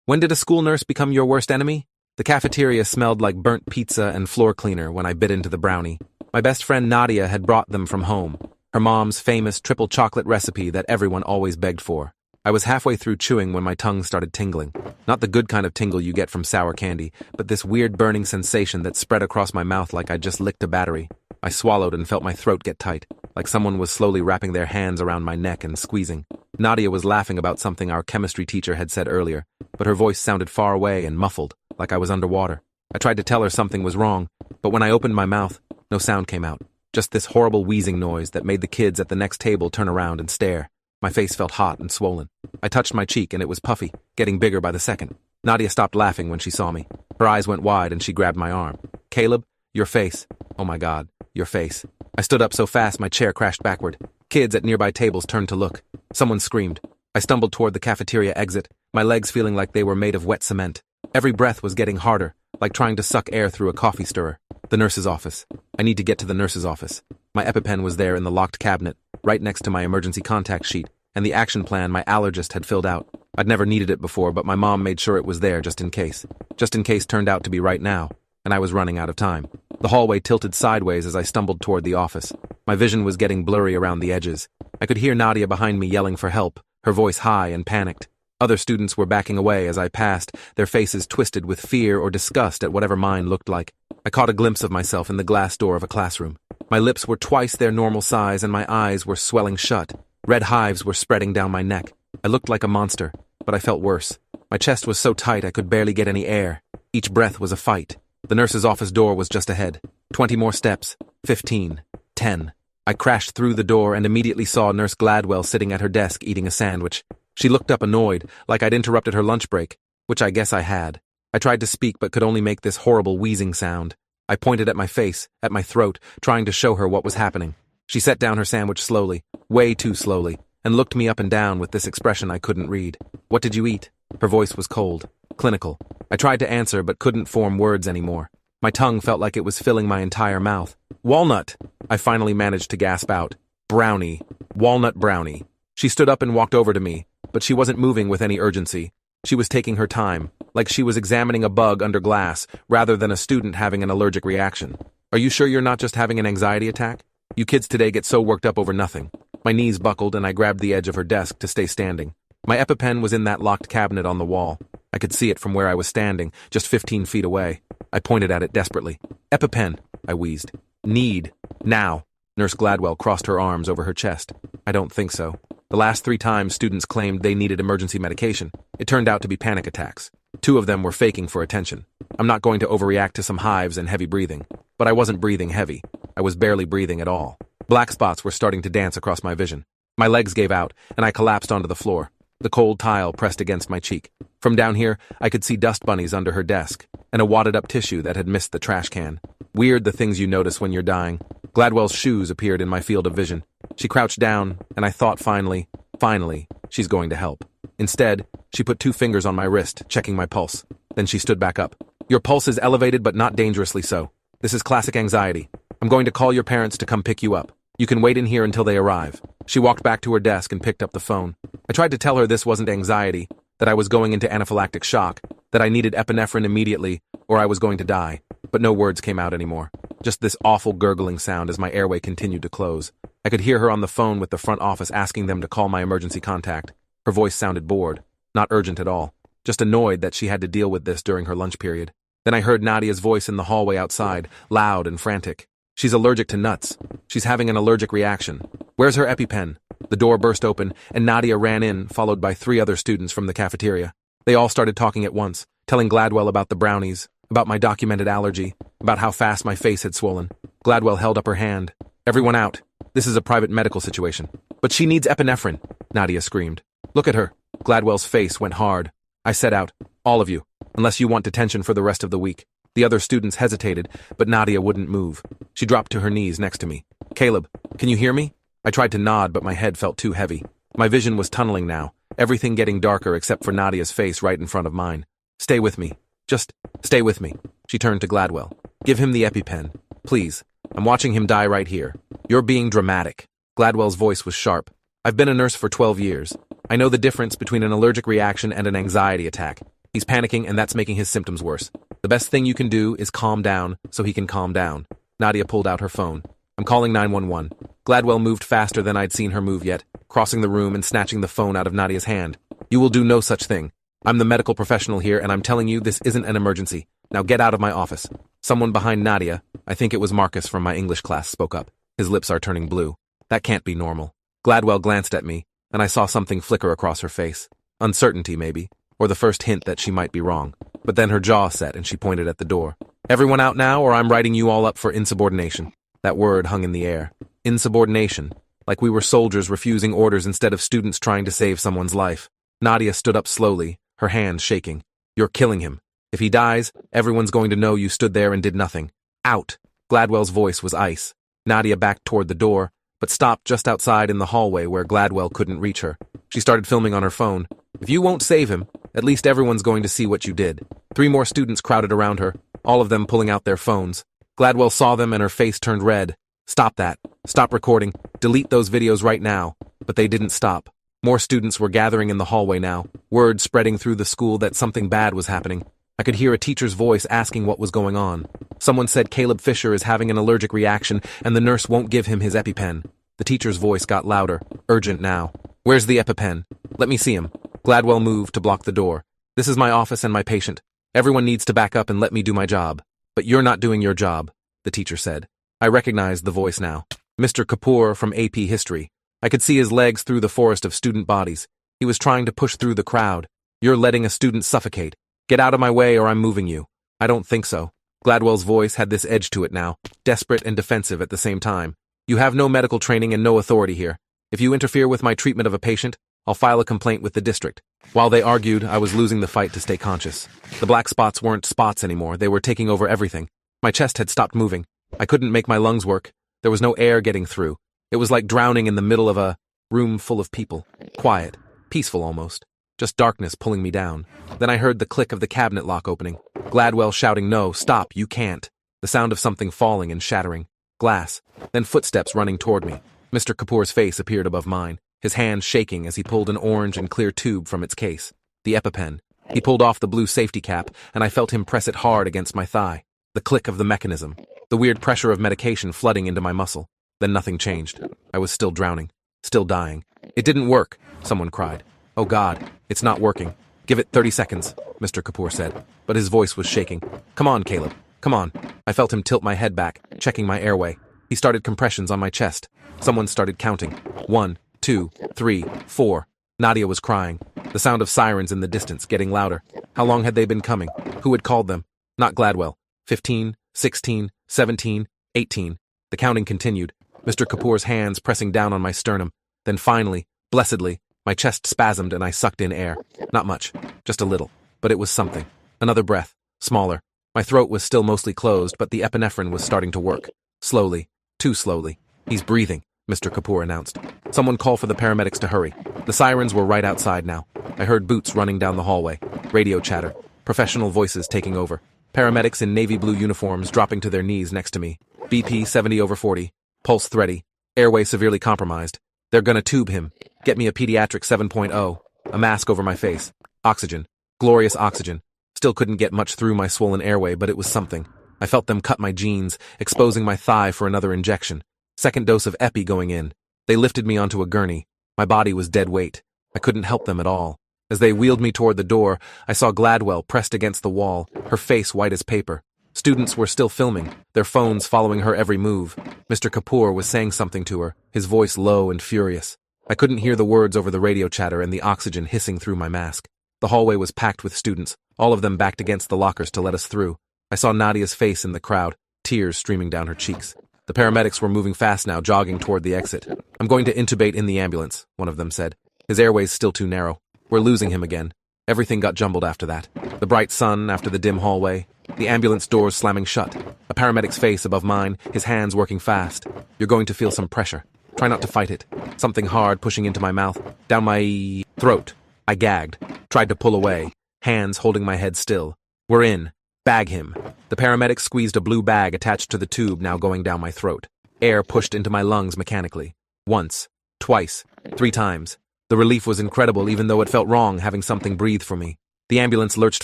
When did a school nurse become your worst enemy? The cafeteria smelled like burnt pizza and floor cleaner when I bit into the brownie. My best friend Nadia had brought them from home, her mom's famous triple chocolate recipe that everyone always begged for. I was halfway through chewing when my tongue started tingling. Not the good kind of tingle you get from sour candy, but this weird burning sensation that spread across my mouth like I'd just licked a battery. I swallowed and felt my throat get tight, like someone was slowly wrapping their hands around my neck and squeezing. Nadia was laughing about something our chemistry teacher had said earlier, but her voice sounded far away and muffled, like I was underwater. I tried to tell her something was wrong, but when I opened my mouth, no sound came out. Just this horrible wheezing noise that made the kids at the next table turn around and stare. My face felt hot and swollen. I touched my cheek and it was puffy, getting bigger by the second. Nadia stopped laughing when she saw me. Her eyes went wide and she grabbed my arm. "Caleb, your face. Oh my God, your face." I stood up so fast my chair crashed backward. Kids at nearby tables turned to look. Someone screamed. I stumbled toward the cafeteria exit, my legs feeling like they were made of wet cement. Every breath was getting harder, like trying to suck air through a coffee stirrer. The nurse's office. I need to get to the nurse's office. My EpiPen was there in the locked cabinet, right next to my emergency contact sheet, and the action plan my allergist had filled out. I'd never needed it before, but my mom made sure it was there just in case. Just in case turned out to be right now, and I was running out of time. The hallway tilted sideways as I stumbled toward the office. My vision was getting blurry around the edges. I could hear Nadia behind me yelling for help, her voice high and panicked. Other students were backing away as I passed, their faces twisted with fear or disgust at whatever mine looked like. I caught a glimpse of myself in the glass door of a classroom. My lips were twice their normal size and my eyes were swelling shut. Red hives were spreading down my neck. I looked like a monster, but I felt worse. My chest was so tight I could barely get any air. Each breath was a fight. The nurse's office door was just ahead. 20 more steps. 15. 10. I crashed through the door and immediately saw Nurse Gladwell sitting at her desk eating a sandwich. She looked up annoyed, like I'd interrupted her lunch break, which I guess I had. I tried to speak but could only make this horrible wheezing sound. I pointed at my face, at my throat, trying to show her what was happening. She set down her sandwich slowly, way too slowly, and looked me up and down with this expression I couldn't read. "What did you eat?" Her voice was cold, clinical. I tried to answer but couldn't form words anymore. My tongue felt like it was filling my entire mouth. "Walnut!" I finally managed to gasp out. "Brownie. Walnut brownie." She stood up and walked over to me, but she wasn't moving with any urgency. She was taking her time, like she was examining a bug under glass, rather than a student having an allergic reaction. "Are you sure you're not just having an anxiety attack? You kids today get so worked up over nothing." My knees buckled and I grabbed the edge of her desk to stay standing. My EpiPen was in that locked cabinet on the wall. I could see it from where I was standing, just 15 feet away. I pointed at it desperately. "EpiPen," I wheezed. "Need. Now." Nurse Gladwell crossed her arms over her chest. "I don't think so. The last 3 times students claimed they needed emergency medication, it turned out to be panic attacks. 2 of them were faking for attention. I'm not going to overreact to some hives and heavy breathing. But I wasn't breathing heavy. I was barely breathing at all. Black spots were starting to dance across my vision. My legs gave out, and I collapsed onto the floor. The cold tile pressed against my cheek. From down here, I could see dust bunnies under her desk, and a wadded-up tissue that had missed the trash can. Weird the things you notice when you're dying. Gladwell's shoes appeared in my field of vision. She crouched down, and I thought finally, she's going to help. Instead, she put 2 fingers on my wrist, checking my pulse. Then she stood back up. "Your pulse is elevated but not dangerously so. This is classic anxiety. I'm going to call your parents to come pick you up. You can wait in here until they arrive." She walked back to her desk and picked up the phone. I tried to tell her this wasn't anxiety, that I was going into anaphylactic shock, that I needed epinephrine immediately, or I was going to die. But no words came out anymore. Just this awful gurgling sound as my airway continued to close. I could hear her on the phone with the front office asking them to call my emergency contact. Her voice sounded bored, not urgent at all, just annoyed that she had to deal with this during her lunch period. Then I heard Nadia's voice in the hallway outside, loud and frantic. "She's allergic to nuts. She's having an allergic reaction. Where's her EpiPen?" The door burst open, and Nadia ran in, followed by 3 other students from the cafeteria. They all started talking at once, telling Gladwell about the brownies, about my documented allergy, about how fast my face had swollen. Gladwell held up her hand. "Everyone out. This is a private medical situation." "But she needs epinephrine," Nadia screamed. "Look at her." Gladwell's face went hard. I said out, "All of you, unless you want detention for the rest of the week." The other students hesitated, but Nadia wouldn't move. She dropped to her knees next to me. "Caleb, can you hear me?" I tried to nod, but my head felt too heavy. My vision was tunneling now, everything getting darker except for Nadia's face right in front of mine. "Stay with me. Just stay with me." She turned to Gladwell. "Give him the EpiPen. Please. I'm watching him die right here. You're being dramatic." Gladwell's voice was sharp. "I've been a nurse for 12 years. I know the difference between an allergic reaction and an anxiety attack. He's panicking and that's making his symptoms worse. The best thing you can do is calm down so he can calm down. Nadia pulled out her phone. I'm calling 911. Gladwell moved faster than I'd seen her move yet, crossing the room and snatching the phone out of Nadia's hand. You will do no such thing. I'm the medical professional here and I'm telling you this isn't an emergency. Now get out of my office. Someone behind Nadia, I think it was Marcus from my English class, spoke up. His lips are turning blue. That can't be normal. Gladwell glanced at me, and I saw something flicker across her face. Uncertainty, maybe, or the first hint that she might be wrong. But then her jaw set and she pointed at the door. Everyone out now or I'm writing you all up for insubordination. That word hung in the air. Insubordination. Like we were soldiers refusing orders instead of students trying to save someone's life. Nadia stood up slowly, her hands shaking. You're killing him. If he dies, everyone's going to know you stood there and did nothing. Out! Gladwell's voice was ice. Nadia backed toward the door, but stopped just outside in the hallway where Gladwell couldn't reach her. She started filming on her phone. If you won't save him, at least everyone's going to see what you did. 3 more students crowded around her, all of them pulling out their phones. Gladwell saw them and her face turned red. Stop that. Stop recording. Delete those videos right now. But they didn't stop. More students were gathering in the hallway now, word spreading through the school that something bad was happening. I could hear a teacher's voice asking what was going on. Someone said Caleb Fisher is having an allergic reaction and the nurse won't give him his EpiPen. The teacher's voice got louder, urgent now. Where's the EpiPen? Let me see him. Gladwell moved to block the door. This is my office and my patient. Everyone needs to back up and let me do my job. But you're not doing your job, the teacher said. I recognized the voice now. Mr. Kapoor from AP History. I could see his legs through the forest of student bodies. He was trying to push through the crowd. You're letting a student suffocate. Get out of my way or I'm moving you. I don't think so. Gladwell's voice had this edge to it now, desperate and defensive at the same time. You have no medical training and no authority here. If you interfere with my treatment of a patient, I'll file a complaint with the district. While they argued, I was losing the fight to stay conscious. The black spots weren't spots anymore, they were taking over everything. My chest had stopped moving. I couldn't make my lungs work. There was no air getting through. It was like drowning in the middle of a room full of people. Quiet, peaceful almost. Just darkness pulling me down. Then I heard the click of the cabinet lock opening. Gladwell shouting, no, stop, you can't. The sound of something falling and shattering. Glass. Then footsteps running toward me. Mr. Kapoor's face appeared above mine, his hand shaking as he pulled an orange and clear tube from its case. The EpiPen. He pulled off the blue safety cap, and I felt him press it hard against my thigh. The click of the mechanism. The weird pressure of medication flooding into my muscle. Then nothing changed. I was still drowning. Still dying. It didn't work, someone cried. Oh God, it's not working. Give it 30 seconds, Mr. Kapoor said, but his voice was shaking. Come on, Caleb. Come on. I felt him tilt my head back, checking my airway. He started compressions on my chest. Someone started counting. 1, 2, 3, 4. Nadia was crying. The sound of sirens in the distance, getting louder. How long had they been coming? Who had called them? Not Gladwell. 15, 16, 17, 18. The counting continued. Mr. Kapoor's hands pressing down on my sternum. Then finally, blessedly, my chest spasmed and I sucked in air. Not much, just a little, but it was something. Another breath, smaller. My throat was still mostly closed, but the epinephrine was starting to work. Slowly, too slowly. He's breathing, Mr. Kapoor announced. Someone call for the paramedics to hurry. The sirens were right outside now. I heard boots running down the hallway, radio chatter, professional voices taking over. Paramedics in navy blue uniforms dropping to their knees next to me. BP 70/40, pulse thready, airway severely compromised. They're gonna tube him. Get me a pediatric 7.0, a mask over my face. Oxygen. Glorious oxygen. Still couldn't get much through my swollen airway, but it was something. I felt them cut my jeans, exposing my thigh for another injection. Second dose of epi going in. They lifted me onto a gurney. My body was dead weight. I couldn't help them at all. As they wheeled me toward the door, I saw Gladwell pressed against the wall, her face white as paper. Students were still filming, their phones following her every move. Mr. Kapoor was saying something to her, his voice low and furious. I couldn't hear the words over the radio chatter and the oxygen hissing through my mask. The hallway was packed with students, all of them backed against the lockers to let us through. I saw Nadia's face in the crowd, tears streaming down her cheeks. The paramedics were moving fast now, jogging toward the exit. I'm going to intubate in the ambulance, one of them said. His airway's still too narrow. We're losing him again. Everything got jumbled after that. The bright sun after the dim hallway. The ambulance doors slamming shut. A paramedic's face above mine, his hands working fast. You're going to feel some pressure. Try not to fight it. Something hard pushing into my mouth, down my throat. I gagged, tried to pull away, hands holding my head still. We're in. Bag him. The paramedic squeezed a blue bag attached to the tube now going down my throat. Air pushed into my lungs mechanically. Once, twice, 3 times. The relief was incredible even though it felt wrong having something breathe for me. The ambulance lurched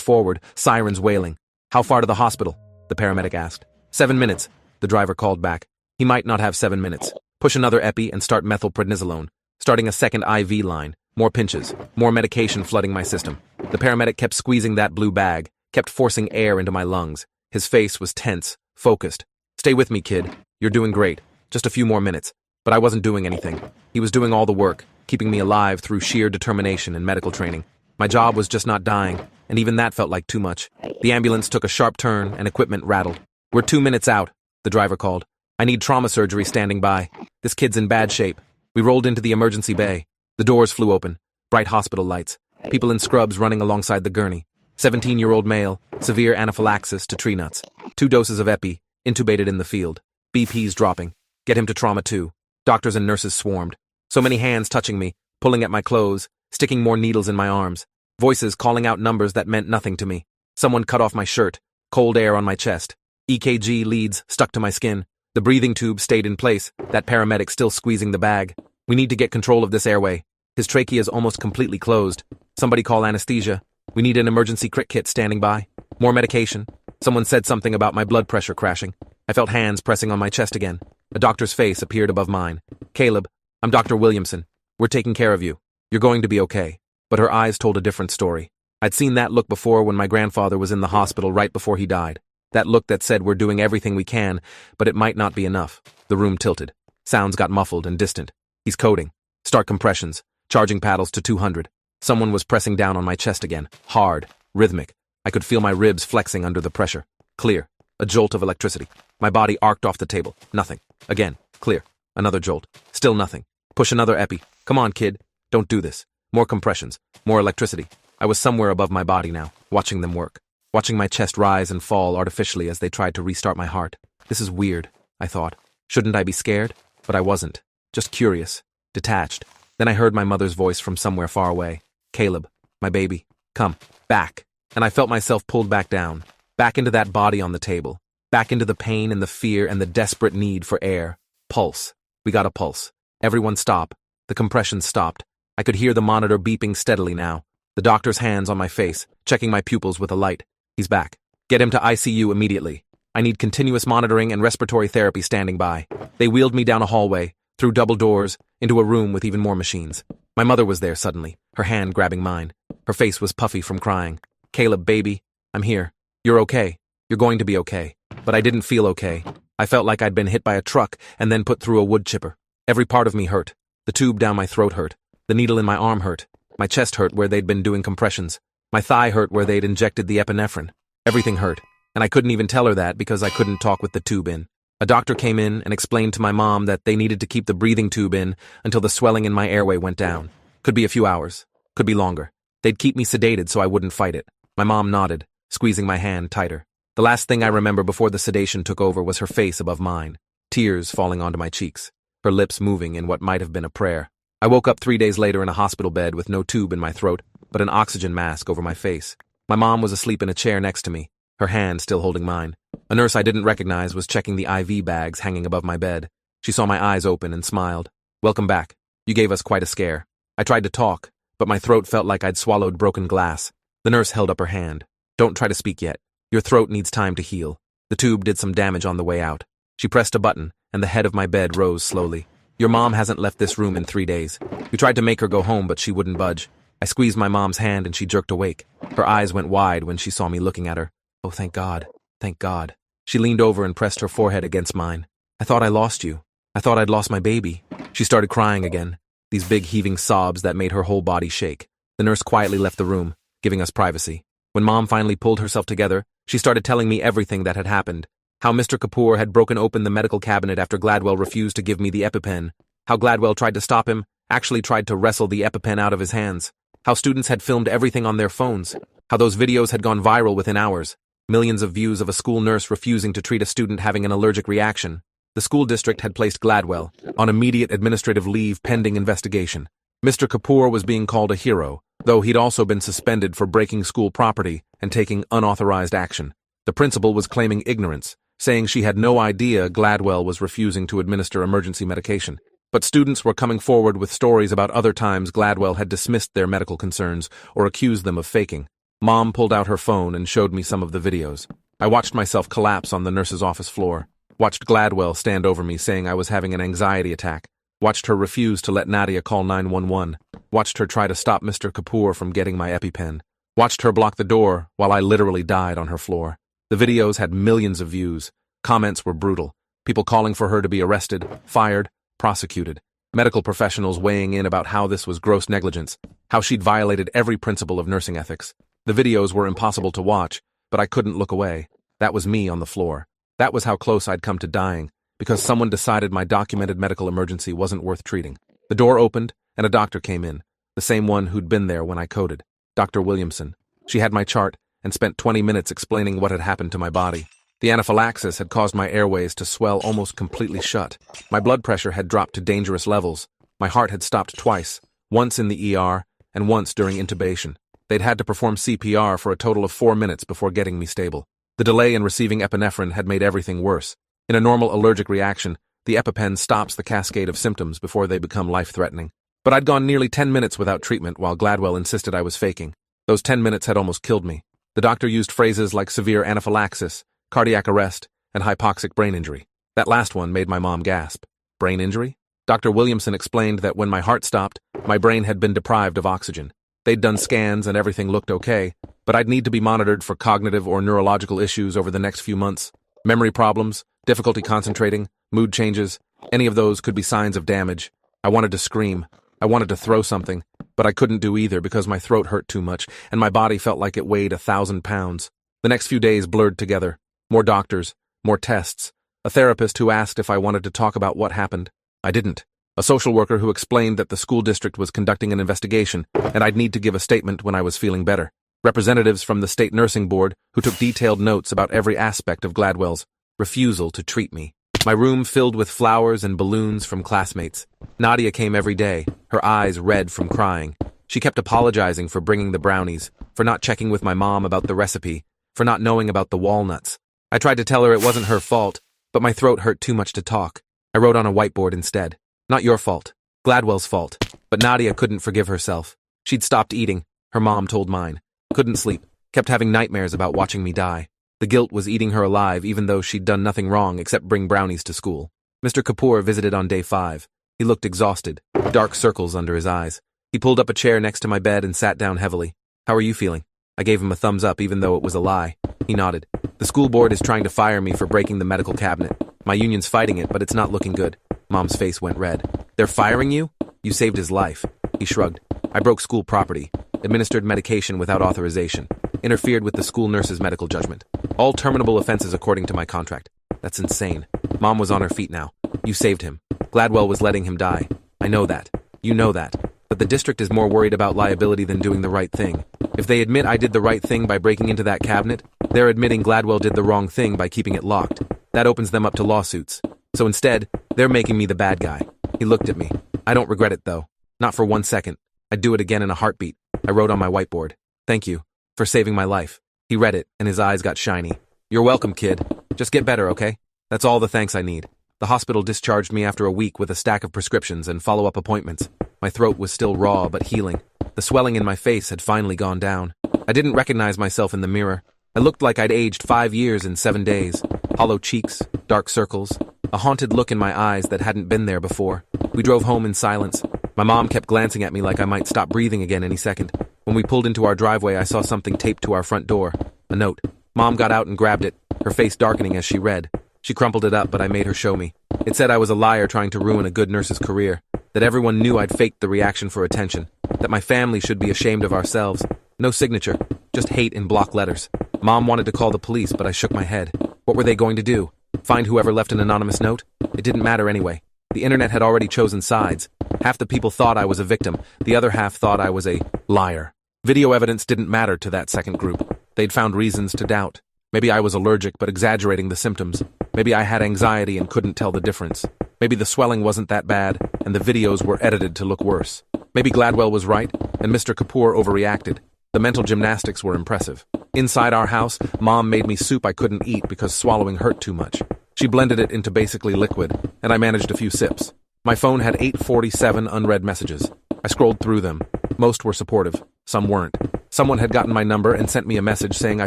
forward, sirens wailing. "How far to the hospital?" the paramedic asked. 7 minutes, the driver called back. He might not have 7 minutes. Push another epi and start methylprednisolone. Starting a second IV line. More pinches. More medication flooding my system. The paramedic kept squeezing that blue bag, kept forcing air into my lungs. His face was tense, focused. "Stay with me, kid. You're doing great. Just a few more minutes." But I wasn't doing anything. He was doing all the work, keeping me alive through sheer determination and medical training. My job was just not dying, and even that felt like too much. The ambulance took a sharp turn and equipment rattled. "We're 2 minutes out," the driver called. "I need trauma surgery standing by. This kid's in bad shape." We rolled into the emergency bay. The doors flew open. Bright hospital lights. People in scrubs running alongside the gurney. 17-year-old male, severe anaphylaxis to tree nuts. 2 doses of epi, intubated in the field. BP's dropping. Get him to trauma 2. Doctors and nurses swarmed. So many hands touching me, pulling at my clothes, sticking more needles in my arms. Voices calling out numbers that meant nothing to me. Someone cut off my shirt. Cold air on my chest. EKG leads stuck to my skin. The breathing tube stayed in place, that paramedic still squeezing the bag. "We need to get control of this airway. His trachea is almost completely closed. Somebody call anesthesia. We need an emergency crit kit standing by. More medication." Someone said something about my blood pressure crashing. I felt hands pressing on my chest again. A doctor's face appeared above mine. "Caleb, I'm Dr. Williamson. We're taking care of you. You're going to be okay." But her eyes told a different story. I'd seen that look before when my grandfather was in the hospital right before he died. That look that said we're doing everything we can, but it might not be enough. The room tilted. Sounds got muffled and distant. He's coding. Start compressions. Charging paddles to 200. Someone was pressing down on my chest again. Hard. Rhythmic. I could feel my ribs flexing under the pressure. Clear. A jolt of electricity. My body arced off the table. Nothing. Again. Clear. Another jolt. Still nothing. Push another epi. "Come on, kid. Don't do this." More compressions. More electricity. I was somewhere above my body now, watching them work. Watching my chest rise and fall artificially as they tried to restart my heart. This is weird, I thought. Shouldn't I be scared? But I wasn't. Just curious. Detached. Then I heard my mother's voice from somewhere far away. "Caleb, my baby, come, back." And I felt myself pulled back down. Back into that body on the table. Back into the pain and the fear and the desperate need for air. Pulse. We got a pulse. Everyone stop. The compressions stopped. I could hear the monitor beeping steadily now. The doctor's hands on my face, checking my pupils with a light. "He's back. Get him to ICU immediately. I need continuous monitoring and respiratory therapy standing by." They wheeled me down a hallway, through double doors, into a room with even more machines. My mother was there suddenly, her hand grabbing mine. Her face was puffy from crying. "Caleb, baby, I'm here. You're okay. You're going to be okay." But I didn't feel okay. I felt like I'd been hit by a truck and then put through a wood chipper. Every part of me hurt. The tube down my throat hurt. The needle in my arm hurt. My chest hurt where they'd been doing compressions. My thigh hurt where they'd injected the epinephrine. Everything hurt. And I couldn't even tell her that because I couldn't talk with the tube in. A doctor came in and explained to my mom that they needed to keep the breathing tube in until the swelling in my airway went down. Could be a few hours. Could be longer. They'd keep me sedated so I wouldn't fight it. My mom nodded, squeezing my hand tighter. The last thing I remember before the sedation took over was her face above mine, tears falling onto my cheeks, her lips moving in what might have been a prayer. I woke up 3 days later in a hospital bed with no tube in my throat, but an oxygen mask over my face. My mom was asleep in a chair next to me, her hand still holding mine. A nurse I didn't recognize was checking the IV bags hanging above my bed. She saw my eyes open and smiled. "Welcome back. You gave us quite a scare." I tried to talk, but my throat felt like I'd swallowed broken glass. The nurse held up her hand. "Don't try to speak yet. Your throat needs time to heal." The tube did some damage on the way out. She pressed a button, and the head of my bed rose slowly. "Your mom hasn't left this room in 3 days. We tried to make her go home, but she wouldn't budge." I squeezed my mom's hand and she jerked awake. Her eyes went wide when she saw me looking at her. "Oh, thank God. Thank God." She leaned over and pressed her forehead against mine. "I thought I lost you. I thought I'd lost my baby." She started crying again, these big heaving sobs that made her whole body shake. The nurse quietly left the room, giving us privacy. When Mom finally pulled herself together, she started telling me everything that had happened. How Mr. Kapoor had broken open the medical cabinet after Gladwell refused to give me the EpiPen. How Gladwell tried to stop him, actually tried to wrestle the EpiPen out of his hands. How students had filmed everything on their phones. How those videos had gone viral within hours. Millions of views of a school nurse refusing to treat a student having an allergic reaction. The school district had placed Gladwell on immediate administrative leave pending investigation. Mr. Kapoor was being called a hero, though he'd also been suspended for breaking school property and taking unauthorized action. The principal was claiming ignorance, saying she had no idea Gladwell was refusing to administer emergency medication. But students were coming forward with stories about other times Gladwell had dismissed their medical concerns or accused them of faking. Mom pulled out her phone and showed me some of the videos. I watched myself collapse on the nurse's office floor, watched Gladwell stand over me saying I was having an anxiety attack, watched her refuse to let Nadia call 911, watched her try to stop Mr. Kapoor from getting my EpiPen, watched her block the door while I literally died on her floor. The videos had millions of views. Comments were brutal. People calling for her to be arrested, fired, prosecuted. Medical professionals weighing in about how this was gross negligence, how she'd violated every principle of nursing ethics. The videos were impossible to watch, but I couldn't look away. That was me on the floor. That was how close I'd come to dying, because someone decided my documented medical emergency wasn't worth treating. The door opened, and a doctor came in, the same one who'd been there when I coded, Dr. Williamson. She had my chart and spent 20 minutes explaining what had happened to my body. The anaphylaxis had caused my airways to swell almost completely shut. My blood pressure had dropped to dangerous levels. My heart had stopped twice, once in the ER and once during intubation. They'd had to perform CPR for a total of 4 minutes before getting me stable. The delay in receiving epinephrine had made everything worse. In a normal allergic reaction, the EpiPen stops the cascade of symptoms before they become life-threatening. But I'd gone nearly 10 minutes without treatment while Gladwell insisted I was faking. Those 10 minutes had almost killed me. The doctor used phrases like severe anaphylaxis, cardiac arrest, and hypoxic brain injury. That last one made my mom gasp. Brain injury? Dr. Williamson explained that when my heart stopped, my brain had been deprived of oxygen. They'd done scans and everything looked okay, but I'd need to be monitored for cognitive or neurological issues over the next few months. Memory problems, difficulty concentrating, mood changes, any of those could be signs of damage. I wanted to scream. I wanted to throw something, but I couldn't do either because my throat hurt too much and my body felt like it weighed 1,000 pounds. The next few days blurred together. More doctors, more tests, a therapist who asked if I wanted to talk about what happened. I didn't. A social worker who explained that the school district was conducting an investigation and I'd need to give a statement when I was feeling better. Representatives from the state nursing board who took detailed notes about every aspect of Gladwell's refusal to treat me. My room filled with flowers and balloons from classmates. Nadia came every day, her eyes red from crying. She kept apologizing for bringing the brownies, for not checking with my mom about the recipe, for not knowing about the walnuts. I tried to tell her it wasn't her fault, but my throat hurt too much to talk. I wrote on a whiteboard instead. Not your fault. Gladwell's fault. But Nadia couldn't forgive herself. She'd stopped eating, her mom told mine. Couldn't sleep. Kept having nightmares about watching me die. The guilt was eating her alive even though she'd done nothing wrong except bring brownies to school. Mr. Kapoor visited on day 5. He looked exhausted, dark circles under his eyes. He pulled up a chair next to my bed and sat down heavily. How are you feeling? I gave him a thumbs up even though it was a lie. He nodded. The school board is trying to fire me for breaking the medical cabinet. My union's fighting it, but it's not looking good. Mom's face went red. They're firing you? You saved his life. He shrugged. I broke school property, administered medication without authorization, interfered with the school nurse's medical judgment. All terminable offenses according to my contract. That's insane. Mom was on her feet now. You saved him. Gladwell was letting him die. I know that. You know that. But the district is more worried about liability than doing the right thing. If they admit I did the right thing by breaking into that cabinet, they're admitting Gladwell did the wrong thing by keeping it locked. That opens them up to lawsuits. So instead, they're making me the bad guy. He looked at me. I don't regret it, though. Not for 1 second. I'd do it again in a heartbeat. I wrote on my whiteboard. Thank you for saving my life. He read it, and his eyes got shiny. You're welcome, kid. Just get better, okay? That's all the thanks I need. The hospital discharged me after a week with a stack of prescriptions and follow-up appointments. My throat was still raw, but healing. The swelling in my face had finally gone down. I didn't recognize myself in the mirror. I looked like I'd aged 5 years in 7 days. Hollow cheeks, dark circles, a haunted look in my eyes that hadn't been there before. We drove home in silence. My mom kept glancing at me like I might stop breathing again any second. When we pulled into our driveway, I saw something taped to our front door. A note. Mom got out and grabbed it, her face darkening as she read. She crumpled it up, but I made her show me. It said I was a liar trying to ruin a good nurse's career, that everyone knew I'd faked the reaction for attention, that my family should be ashamed of ourselves. No signature, just hate in block letters. Mom wanted to call the police, but I shook my head. What were they going to do? Find whoever left an anonymous note? It didn't matter anyway. The internet had already chosen sides. Half the people thought I was a victim, the other half thought I was a liar. Video evidence didn't matter to that second group. They'd found reasons to doubt. Maybe I was allergic but exaggerating the symptoms. Maybe I had anxiety and couldn't tell the difference. Maybe the swelling wasn't that bad, and the videos were edited to look worse. Maybe Gladwell was right, and Mr. Kapoor overreacted. The mental gymnastics were impressive. Inside our house, Mom made me soup I couldn't eat because swallowing hurt too much. She blended it into basically liquid, and I managed a few sips. My phone had 847 unread messages. I scrolled through them. Most were supportive. Some weren't. Someone had gotten my number and sent me a message saying I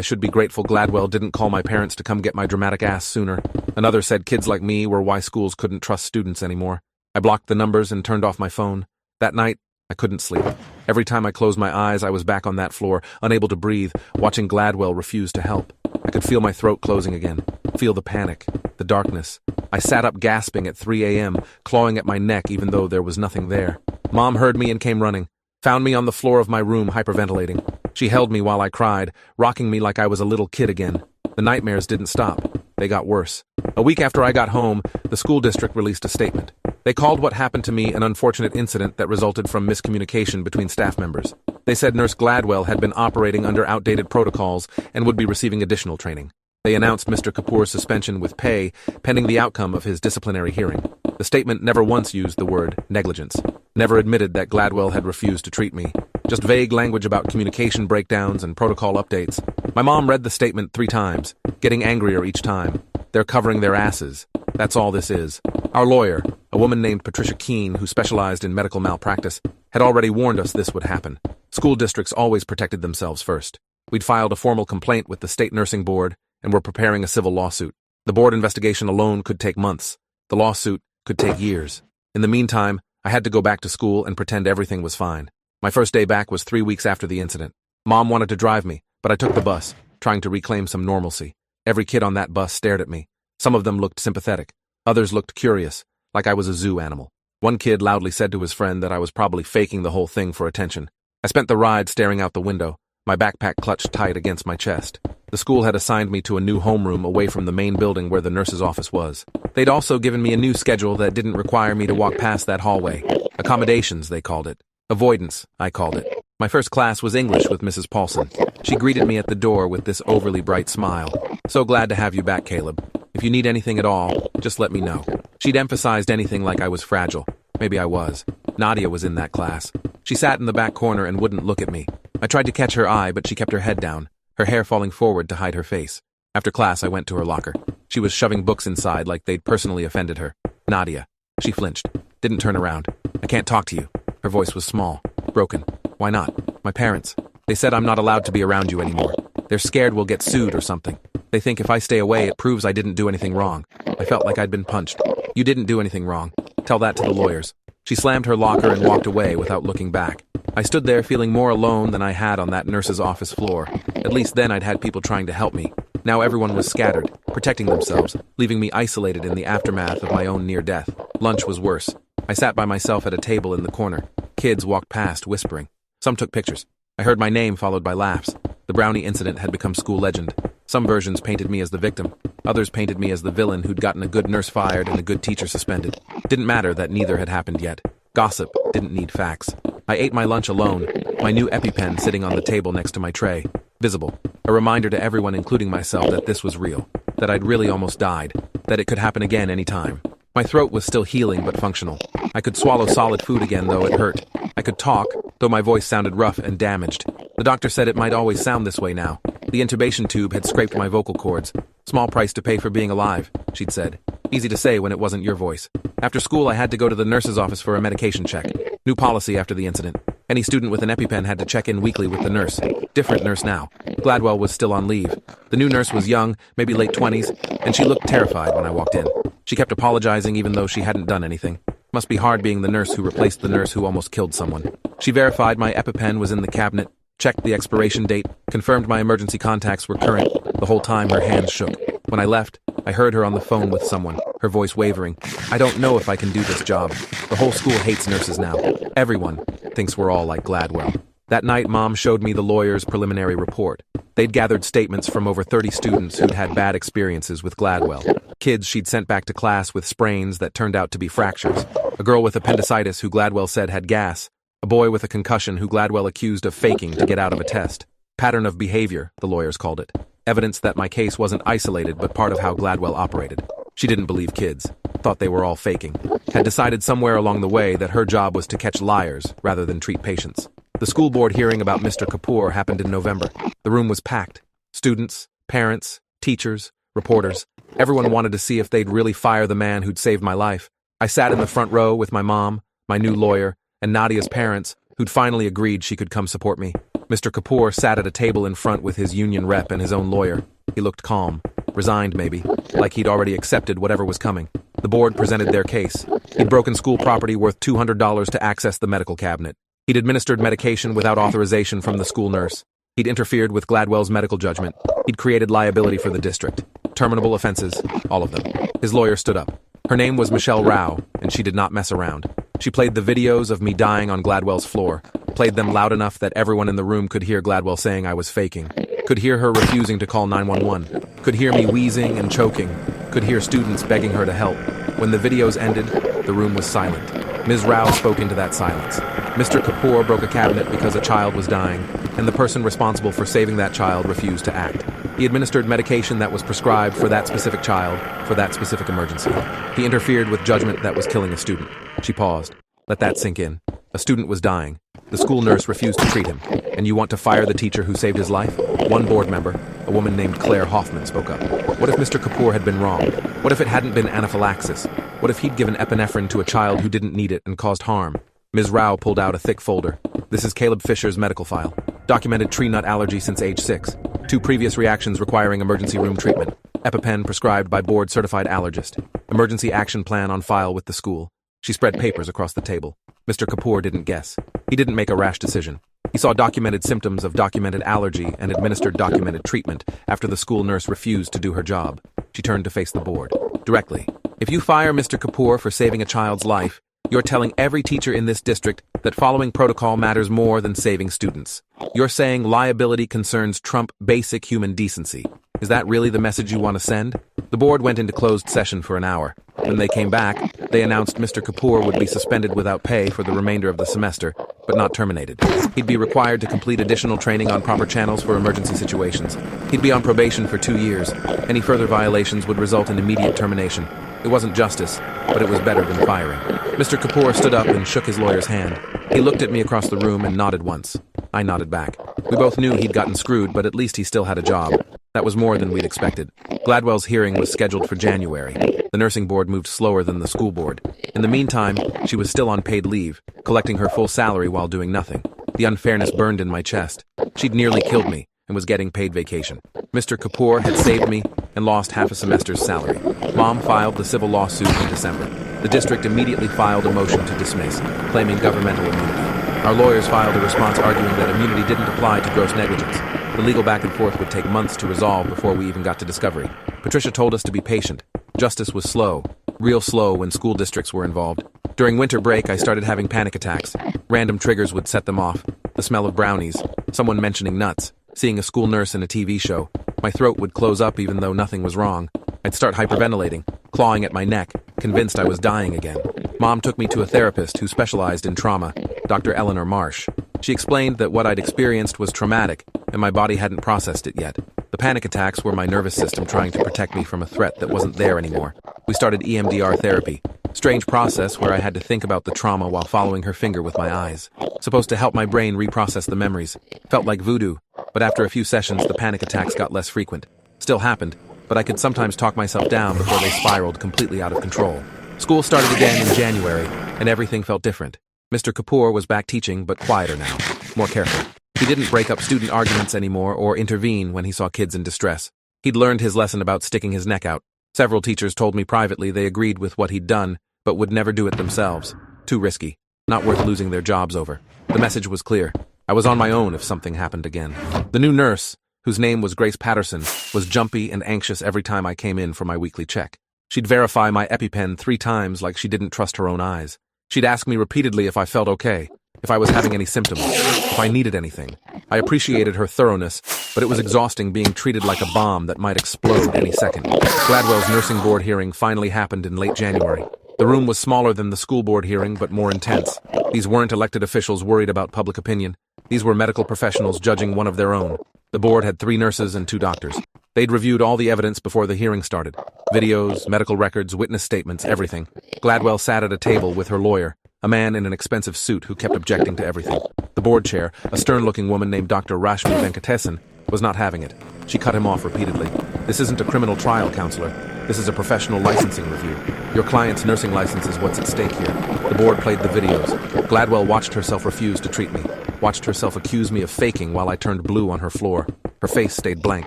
should be grateful Gladwell didn't call my parents to come get my dramatic ass sooner. Another said kids like me were why schools couldn't trust students anymore. I blocked the numbers and turned off my phone. That night, I couldn't sleep. Every time I closed my eyes, I was back on that floor, unable to breathe, watching Gladwell refuse to help. I could feel my throat closing again, feel the panic, the darkness. I sat up gasping at 3 a.m., clawing at my neck even though there was nothing there. Mom heard me and came running, found me on the floor of my room hyperventilating. She held me while I cried, rocking me like I was a little kid again. The nightmares didn't stop. They got worse. A week after I got home, the school district released a statement. They called what happened to me an unfortunate incident that resulted from miscommunication between staff members. They said Nurse Gladwell had been operating under outdated protocols and would be receiving additional training. They announced Mr. Kapoor's suspension with pay, pending the outcome of his disciplinary hearing. The statement never once used the word negligence, never admitted that Gladwell had refused to treat me, just vague language about communication breakdowns and protocol updates. My mom read the statement 3 times, getting angrier each time. They're covering their asses. That's all this is. Our lawyer, a woman named Patricia Keene, who specialized in medical malpractice, had already warned us this would happen. School districts always protected themselves first. We'd filed a formal complaint with the state nursing board and were preparing a civil lawsuit. The board investigation alone could take months. The lawsuit could take years. In the meantime, I had to go back to school and pretend everything was fine. My first day back was 3 weeks after the incident. Mom wanted to drive me, but I took the bus, trying to reclaim some normalcy. Every kid on that bus stared at me. Some of them looked sympathetic. Others looked curious, like I was a zoo animal. One kid loudly said to his friend that I was probably faking the whole thing for attention. I spent the ride staring out the window, my backpack clutched tight against my chest. The school had assigned me to a new homeroom away from the main building where the nurse's office was. They'd also given me a new schedule that didn't require me to walk past that hallway. Accommodations, they called it. Avoidance, I called it. My first class was English with Mrs. Paulson. She greeted me at the door with this overly bright smile. So glad to have you back, Caleb. If you need anything at all, just let me know. She'd emphasized anything like I was fragile. Maybe I was. Nadia was in that class. She sat in the back corner and wouldn't look at me. I tried to catch her eye, but she kept her head down, her hair falling forward to hide her face. After class, I went to her locker. She was shoving books inside like they'd personally offended her. Nadia. She flinched. Didn't turn around. I can't talk to you. Her voice was small, broken. Why not? My parents. They said I'm not allowed to be around you anymore. They're scared we'll get sued or something. They think if I stay away, it proves I didn't do anything wrong. I felt like I'd been punched. You didn't do anything wrong. Tell that to the lawyers. She slammed her locker and walked away without looking back. I stood there feeling more alone than I had on that nurse's office floor. At least then I'd had people trying to help me. Now everyone was scattered, protecting themselves, leaving me isolated in the aftermath of my own near death. Lunch was worse. I sat by myself at a table in the corner. Kids walked past, whispering. Some took pictures. I heard my name followed by laughs. The brownie incident had become school legend. Some versions painted me as the victim. Others painted me as the villain who'd gotten a good nurse fired and a good teacher suspended. Didn't matter that neither had happened yet. Gossip didn't need facts. I ate my lunch alone, my new EpiPen sitting on the table next to my tray. Visible. A reminder to everyone, including myself, that this was real. That I'd really almost died. That it could happen again any time. My throat was still healing but functional. I could swallow solid food again, though it hurt. I could talk, though my voice sounded rough and damaged. The doctor said it might always sound this way now. The intubation tube had scraped my vocal cords. Small price to pay for being alive, she'd said. Easy to say when it wasn't your voice. After school, I had to go to the nurse's office for a medication check. New policy after the incident. Any student with an EpiPen had to check in weekly with the nurse. Different nurse now. Gladwell was still on leave. The new nurse was young, maybe late 20s, and she looked terrified when I walked in. She kept apologizing even though she hadn't done anything. Must be hard being the nurse who replaced the nurse who almost killed someone. She verified my EpiPen was in the cabinet, checked the expiration date, confirmed my emergency contacts were current. The whole time her hands shook. When I left, I heard her on the phone with someone, her voice wavering. I don't know if I can do this job. The whole school hates nurses now. Everyone thinks we're all like Gladwell. That night, Mom showed me the lawyer's preliminary report. They'd gathered statements from over 30 students who'd had bad experiences with Gladwell. Kids she'd sent back to class with sprains that turned out to be fractures. A girl with appendicitis who Gladwell said had gas. A boy with a concussion who Gladwell accused of faking to get out of a test. Pattern of behavior, the lawyers called it. Evidence that my case wasn't isolated but part of how Gladwell operated. She didn't believe kids. Thought they were all faking. Had decided somewhere along the way that her job was to catch liars rather than treat patients. The school board hearing about Mr. Kapoor happened in November. The room was packed. Students, parents, teachers, reporters. Everyone wanted to see if they'd really fire the man who'd saved my life. I sat in the front row with my mom, my new lawyer, and Nadia's parents, who'd finally agreed she could come support me. Mr. Kapoor sat at a table in front with his union rep and his own lawyer. He looked calm, resigned maybe, like he'd already accepted whatever was coming. The board presented their case. He'd broken school property worth $200 to access the medical cabinet. He'd administered medication without authorization from the school nurse. He'd interfered with Gladwell's medical judgment. He'd created liability for the district. Terminable offenses, all of them. His lawyer stood up. Her name was Michelle Rao, and she did not mess around. She played the videos of me dying on Gladwell's floor, played them loud enough that everyone in the room could hear Gladwell saying I was faking, could hear her refusing to call 911, could hear me wheezing and choking, could hear students begging her to help. When the videos ended, the room was silent. Ms. Rao spoke into that silence. Mr. Kapoor broke a cabinet because a child was dying, and the person responsible for saving that child refused to act. He administered medication that was prescribed for that specific child, for that specific emergency. He interfered with judgment that was killing a student. She paused. Let that sink in. A student was dying. The school nurse refused to treat him. And you want to fire the teacher who saved his life? One board member, a woman named Claire Hoffman, spoke up. What if Mr. Kapoor had been wrong? What if it hadn't been anaphylaxis? What if he'd given epinephrine to a child who didn't need it and caused harm? Ms. Rao pulled out a thick folder. This is Caleb Fisher's medical file. Documented tree nut allergy since age 6. 2 previous reactions requiring emergency room treatment. EpiPen prescribed by board-certified allergist. Emergency action plan on file with the school. She spread papers across the table. Mr. Kapoor didn't guess. He didn't make a rash decision. He saw documented symptoms of documented allergy and administered documented treatment after the school nurse refused to do her job. She turned to face the board. Directly. If you fire Mr. Kapoor for saving a child's life, you're telling every teacher in this district that following protocol matters more than saving students. You're saying liability concerns trump basic human decency. Is that really the message you want to send? The board went into closed session for an hour. When they came back, they announced Mr. Kapoor would be suspended without pay for the remainder of the semester, but not terminated. He'd be required to complete additional training on proper channels for emergency situations. He'd be on probation for 2 years. Any further violations would result in immediate termination. It wasn't justice, but it was better than firing. Mr. Kapoor stood up and shook his lawyer's hand. He looked at me across the room and nodded once. I nodded back. We both knew he'd gotten screwed, but at least he still had a job. That was more than we'd expected. Gladwell's hearing was scheduled for January. The nursing board moved slower than the school board. In the meantime, she was still on paid leave, collecting her full salary while doing nothing. The unfairness burned in my chest. She'd nearly killed me and was getting paid vacation. Mr. Kapoor had saved me and lost half a semester's salary. Mom filed the civil lawsuit in December. The district immediately filed a motion to dismiss, claiming governmental immunity. Our lawyers filed a response arguing that immunity didn't apply to gross negligence. The legal back and forth would take months to resolve before we even got to discovery. Patricia told us to be patient. Justice was slow, real slow when school districts were involved. During winter break, I started having panic attacks. Random triggers would set them off. The smell of brownies, someone mentioning nuts, seeing a school nurse in a TV show. My throat would close up even though nothing was wrong. I'd start hyperventilating, clawing at my neck, convinced I was dying again. Mom took me to a therapist who specialized in trauma, Dr. Eleanor Marsh. She explained that what I'd experienced was traumatic, and my body hadn't processed it yet. The panic attacks were my nervous system trying to protect me from a threat that wasn't there anymore. We started EMDR therapy. Strange process where I had to think about the trauma while following her finger with my eyes. Supposed to help my brain reprocess the memories. Felt like voodoo, but after a few sessions the panic attacks got less frequent. Still happened, but I could sometimes talk myself down before they spiraled completely out of control. School started again in January, and everything felt different. Mr. Kapoor was back teaching, but quieter now, more careful. He didn't break up student arguments anymore or intervene when he saw kids in distress. He'd learned his lesson about sticking his neck out. Several teachers told me privately they agreed with what he'd done, but would never do it themselves. Too risky. Not worth losing their jobs over. The message was clear. I was on my own if something happened again. The new nurse, whose name was Grace Patterson, was jumpy and anxious every time I came in for my weekly check. She'd verify my EpiPen 3 times like she didn't trust her own eyes. She'd ask me repeatedly if I felt okay, if I was having any symptoms, if I needed anything. I appreciated her thoroughness, but it was exhausting being treated like a bomb that might explode any second. Gladwell's nursing board hearing finally happened in late January. The room was smaller than the school board hearing, but more intense. These weren't elected officials worried about public opinion. These were medical professionals judging one of their own. The board had 3 nurses and 2 doctors. They'd reviewed all the evidence before the hearing started. Videos, medical records, witness statements, everything. Gladwell sat at a table with her lawyer, a man in an expensive suit who kept objecting to everything. The board chair, a stern-looking woman named Dr. Rashmi Venkatesan, was not having it. She cut him off repeatedly. This isn't a criminal trial, counselor. This is a professional licensing review. Your client's nursing license is what's at stake here. The board played the videos. Gladwell watched herself refuse to treat me. watched herself accuse me of faking while I turned blue on her floor. Her face stayed blank.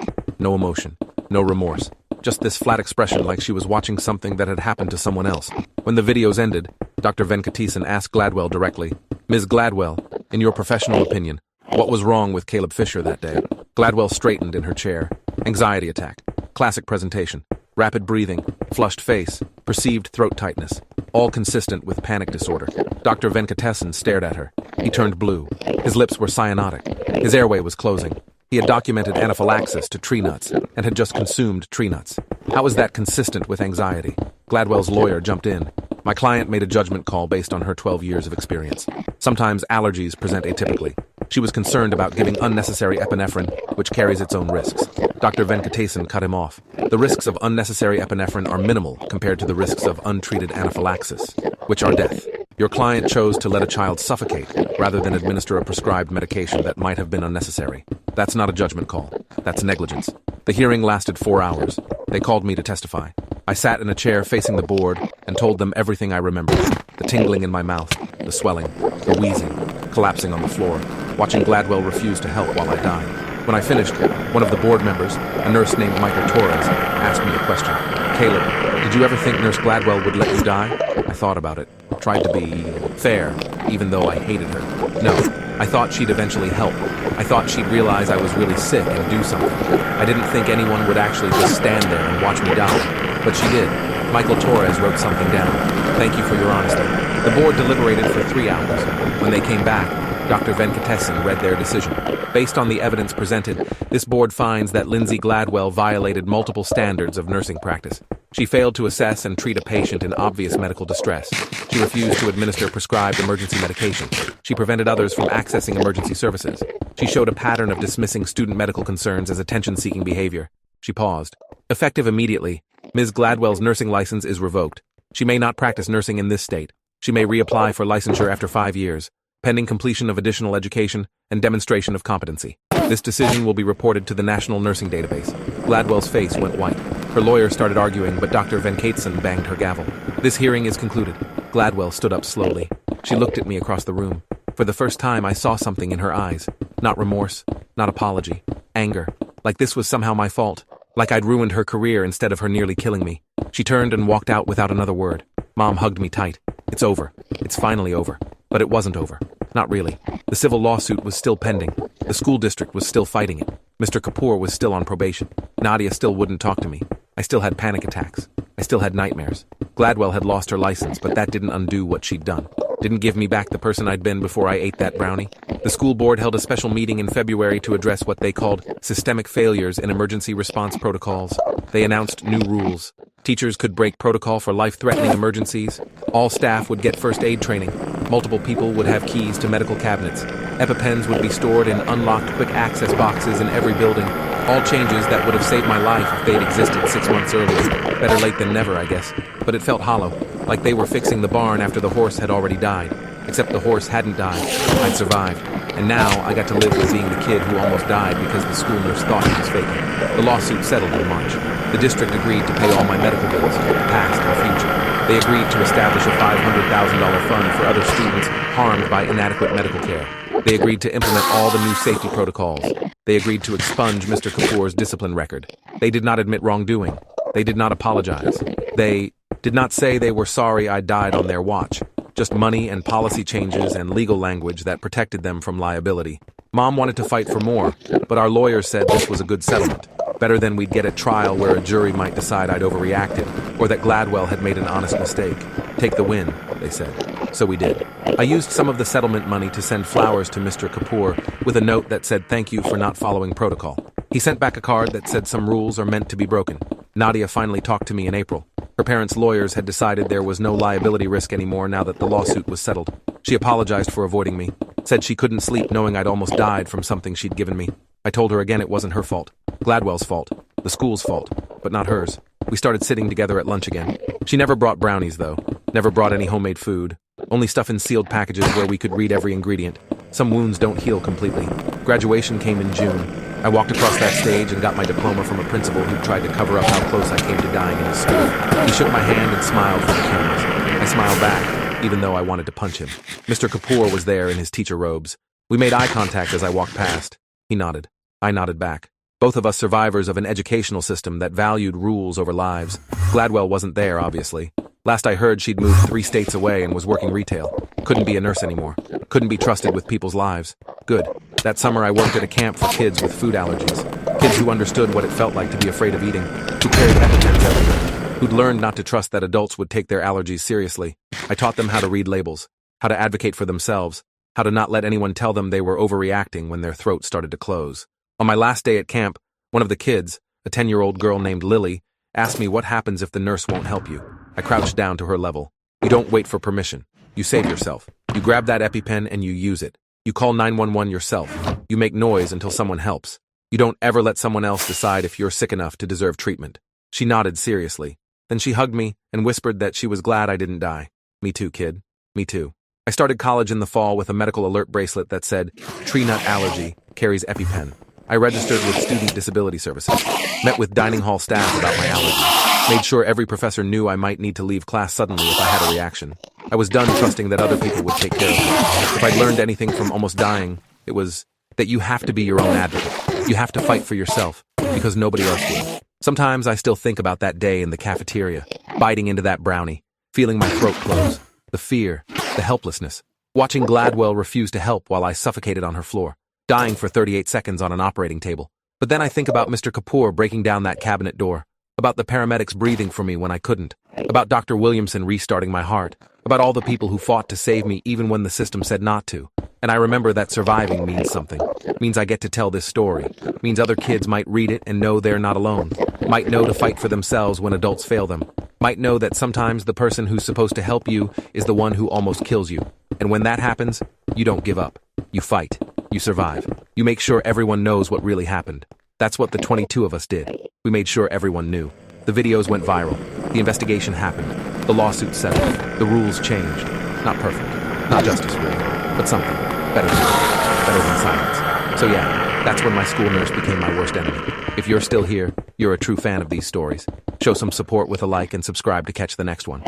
No emotion. No remorse. Just this flat expression like she was watching something that had happened to someone else. When the videos ended, Dr. Venkatesan asked Gladwell directly, "Ms. Gladwell, in your professional opinion, what was wrong with Caleb Fisher that day?" Gladwell straightened in her chair. Anxiety attack. Classic presentation. Rapid breathing. Flushed face. Perceived throat tightness. All consistent with panic disorder. Dr. Venkatesan stared at her. He turned blue. His lips were cyanotic. His airway was closing. He had documented anaphylaxis to tree nuts and had just consumed tree nuts. How is that consistent with anxiety? Gladwell's lawyer jumped in. My client made a judgment call based on her 12 years of experience. Sometimes allergies present atypically. She was concerned about giving unnecessary epinephrine, which carries its own risks. Dr. Venkatesan cut him off. The risks of unnecessary epinephrine are minimal compared to the risks of untreated anaphylaxis, which are death. Your client chose to let a child suffocate rather than administer a prescribed medication that might have been unnecessary. That's not a judgment call. That's negligence. The hearing lasted 4 hours. They called me to testify. I sat in a chair facing the board and told them everything I remembered. The tingling in my mouth, the swelling, the wheezing, collapsing on the floor, watching Gladwell refuse to help while I died. When I finished, one of the board members, a nurse named Michael Torres, asked me a question. "Caleb, did you ever think Nurse Gladwell would let you die?" I thought about it. Tried to be fair, even though I hated her. No, I thought she'd eventually help. I thought she'd realize I was really sick and do something. I didn't think anyone would actually just stand there and watch me die. But she did. Michael Torres wrote something down. "Thank you for your honesty." The board deliberated for 3 hours. When they came back, Dr. Venkatesan read their decision. Based on the evidence presented, this board finds that Lindsay Gladwell violated multiple standards of nursing practice. She failed to assess and treat a patient in obvious medical distress. She refused to administer prescribed emergency medication. She prevented others from accessing emergency services. She showed a pattern of dismissing student medical concerns as attention-seeking behavior. She paused. Effective immediately, Ms. Gladwell's nursing license is revoked. She may not practice nursing in this state. She may reapply for licensure after 5 years, pending completion of additional education and demonstration of competency. This decision will be reported to the National Nursing Database. Gladwell's face went white. Her lawyer started arguing, but Dr. Venkatesan banged her gavel. "This hearing is concluded." Gladwell stood up slowly. She looked at me across the room. For the first time, I saw something in her eyes. Not remorse, not apology, anger. Like this was somehow my fault. Like I'd ruined her career instead of her nearly killing me. She turned and walked out without another word. Mom hugged me tight. It's over. It's finally over. But it wasn't over. Not really. The civil lawsuit was still pending. The school district was still fighting it. Mr. Kapoor was still on probation. Nadia still wouldn't talk to me. I still had panic attacks. I still had nightmares. Gladwell had lost her license, but that didn't undo what she'd done. Didn't give me back the person I'd been before I ate that brownie. The school board held a special meeting in February to address what they called systemic failures in emergency response protocols. They announced new rules. Teachers could break protocol for life-threatening emergencies. All staff would get first aid training. Multiple people would have keys to medical cabinets. EpiPens would be stored in unlocked quick access boxes in every building. All changes that would have saved my life if they'd existed 6 months earlier. Better late than never, I guess. But it felt hollow, like they were fixing the barn after the horse had already died. Except the horse hadn't died. I'd survived. And now I got to live with being the kid who almost died because the school nurse thought he was faking. The lawsuit settled in March. The district agreed to pay all my medical bills, past and future. They agreed to establish a $500,000 fund for other students harmed by inadequate medical care. They agreed to implement all the new safety protocols. They agreed to expunge Mr. Kapoor's discipline record. They did not admit wrongdoing. They did not apologize. They did not say they were sorry I died on their watch. Just money and policy changes and legal language that protected them from liability. Mom wanted to fight for more, but our lawyers said this was a good settlement. Better than we'd get at trial where a jury might decide I'd overreacted, or that Gladwell had made an honest mistake. Take the win, they said. So we did. I used some of the settlement money to send flowers to Mr. Kapoor with a note that said thank you for not following protocol. He sent back a card that said some rules are meant to be broken. Nadia finally talked to me in April. Her parents' lawyers had decided there was no liability risk anymore now that the lawsuit was settled. She apologized for avoiding me, said she couldn't sleep knowing I'd almost died from something she'd given me. I told her again it wasn't her fault. Gladwell's fault. The school's fault. But not hers. We started sitting together at lunch again. She never brought brownies, though. Never brought any homemade food. Only stuff in sealed packages where we could read every ingredient. Some wounds don't heal completely. Graduation came in June. I walked across that stage and got my diploma from a principal who tried to cover up how close I came to dying in his school. He shook my hand and smiled for the cameras. I smiled back, even though I wanted to punch him. Mr. Kapoor was there in his teacher robes. We made eye contact as I walked past. He nodded. I nodded back. Both of us survivors of an educational system that valued rules over lives. Gladwell wasn't there, obviously. Last I heard, she'd moved 3 states away and was working retail. Couldn't be a nurse anymore. Couldn't be trusted with people's lives. Good. That summer I worked at a camp for kids with food allergies. Kids who understood what it felt like to be afraid of eating. Who carried EpiPens everywhere. Who'd learned not to trust that adults would take their allergies seriously. I taught them how to read labels. How to advocate for themselves. How to not let anyone tell them they were overreacting when their throat started to close. On my last day at camp, one of the kids, a 10-year-old girl named Lily, asked me what happens if the nurse won't help you. I crouched down to her level. You don't wait for permission. You save yourself. You grab that EpiPen and you use it. You call 911 yourself. You make noise until someone helps. You don't ever let someone else decide if you're sick enough to deserve treatment. She nodded seriously. Then she hugged me and whispered that she was glad I didn't die. Me too, kid. Me too. I started college in the fall with a medical alert bracelet that said, "Tree nut allergy, carries EpiPen." I registered with Student Disability Services, met with dining hall staff about my allergy, made sure every professor knew I might need to leave class suddenly if I had a reaction. I was done trusting that other people would take care of me. If I'd learned anything from almost dying, it was that you have to be your own advocate. You have to fight for yourself, because nobody else will. Sometimes I still think about that day in the cafeteria, biting into that brownie, feeling my throat close, the fear, the helplessness, watching Gladwell refuse to help while I suffocated on her floor. Dying for 38 seconds on an operating table. But then I think about Mr. Kapoor breaking down that cabinet door, about the paramedics breathing for me when I couldn't, about Dr. Williamson restarting my heart, about all the people who fought to save me even when the system said not to. And I remember that surviving means something. Means I get to tell this story. Means other kids might read it and know they're not alone. Might know to fight for themselves when adults fail them. Might know that sometimes the person who's supposed to help you is the one who almost kills you. And when that happens, you don't give up. You fight. You survive. You make sure everyone knows what really happened. That's what the 22 of us did. We made sure everyone knew. The videos went viral. The investigation happened. The lawsuit settled. The rules changed. Not perfect. Not justice, really. But something. Better than silence. So yeah, that's when my school nurse became my worst enemy. If you're still here, you're a true fan of these stories. Show some support with a like and subscribe to catch the next one.